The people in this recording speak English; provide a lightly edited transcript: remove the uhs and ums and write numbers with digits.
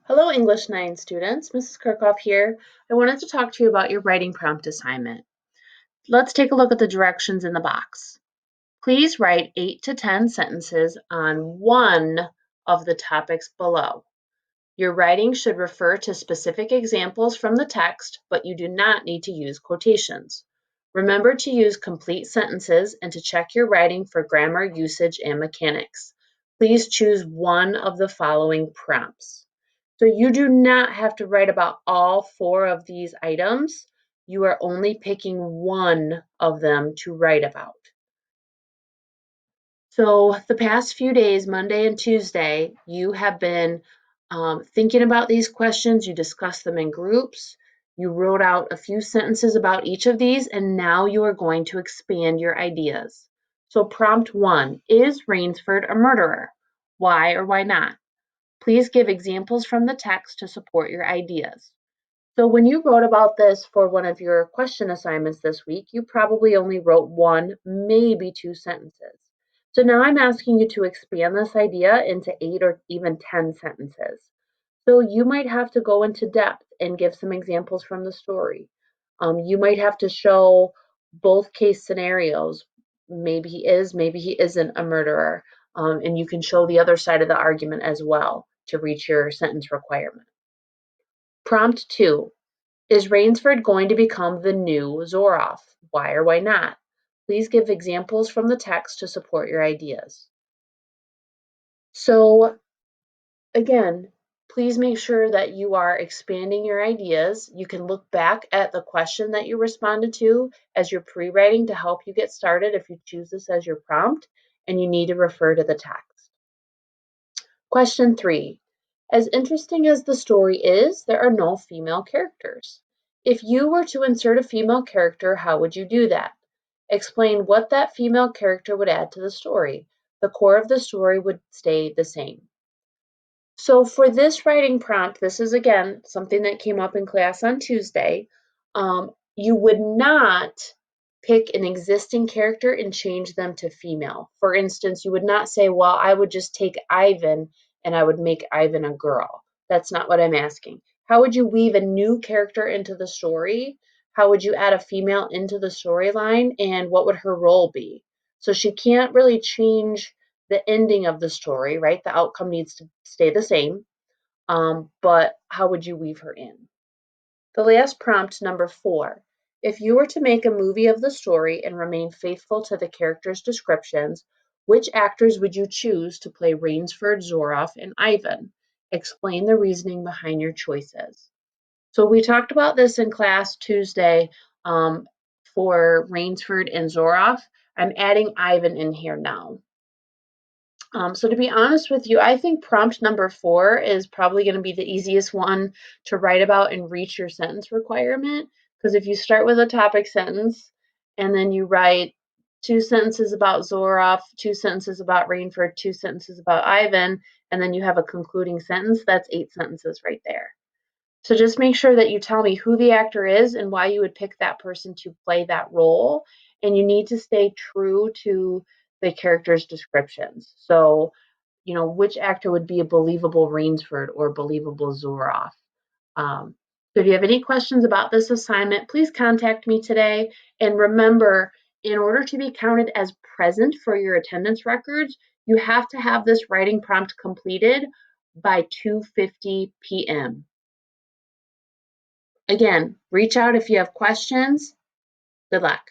Hello, English 9 students. Mrs. Kirkhoff here. I wanted to talk to you about your writing prompt assignment. Let's take a look at the directions in the box. Please write 8 to 10 sentences on one of the topics below. Your writing should refer to specific examples from the text, but you do not need to use quotations. Remember to use complete sentences and to check your writing for grammar, usage, and mechanics. Please choose one of the following prompts. So you do not have to write about all 4 of these items. You are only picking one of them to write about. So the past few days, Monday and Tuesday, you have been thinking about these questions. You discussed them in groups. You wrote out a few sentences about each of these, and now you are going to expand your ideas. So prompt 1, is Rainsford a murderer? Why or why not? Please give examples from the text to support your ideas. So when you wrote about this for one of your question assignments this week, you probably only wrote 1, maybe 2 sentences. So now I'm asking you to expand this idea into 8 or even 10 sentences. So you might have to go into depth and give some examples from the story. You might have to show both case scenarios. Maybe he is, maybe he isn't a murderer. And you can show the other side of the argument as well to reach your sentence requirement. Prompt 2, is Rainsford going to become the new Zoroff? Why or why not? Please give examples from the text to support your ideas. So again, please make sure that you are expanding your ideas. You can look back at the question that you responded to as your pre-writing to help you get started if you choose this as your prompt, and you need to refer to the text. Question 3. As interesting as the story is, there are no female characters. If you were to insert a female character, how would you do that? Explain what that female character would add to the story. The core of the story would stay the same. So for this writing prompt, this is again something that came up in class on Tuesday. You would not pick an existing character and change them to female. For instance, you would not say, well, I would just take Ivan and I would make Ivan a girl. That's not what I'm asking. How would you weave a new character into the story? How would you add a female into the storyline? And what would her role be? So she can't really change the ending of the story, right? The outcome needs to stay the same. But how would you weave her in? The last prompt, number 4. If you were to make a movie of the story and remain faithful to the characters' descriptions, which actors would you choose to play Rainsford, Zoroff, and Ivan? Explain the reasoning behind your choices. So we talked about this in class Tuesday for Rainsford and Zoroff. I'm adding Ivan in here now. So to be honest with you, I think prompt number 4 is probably going to be the easiest one to write about and reach your sentence requirement. Because if you start with a topic sentence and then you write 2 sentences about Zoroff, 2 sentences about Rainford, 2 sentences about Ivan, and then you have a concluding sentence, that's 8 sentences right there. So just make sure that you tell me who the actor is and why you would pick that person to play that role. And you need to stay true to the character's descriptions. So, which actor would be a believable Rainsford or believable Zoroff? So if you have any questions about this assignment, please contact me today. And remember, in order to be counted as present for your attendance records, you have to have this writing prompt completed by 2:50 p.m. Again, reach out if you have questions. Good luck.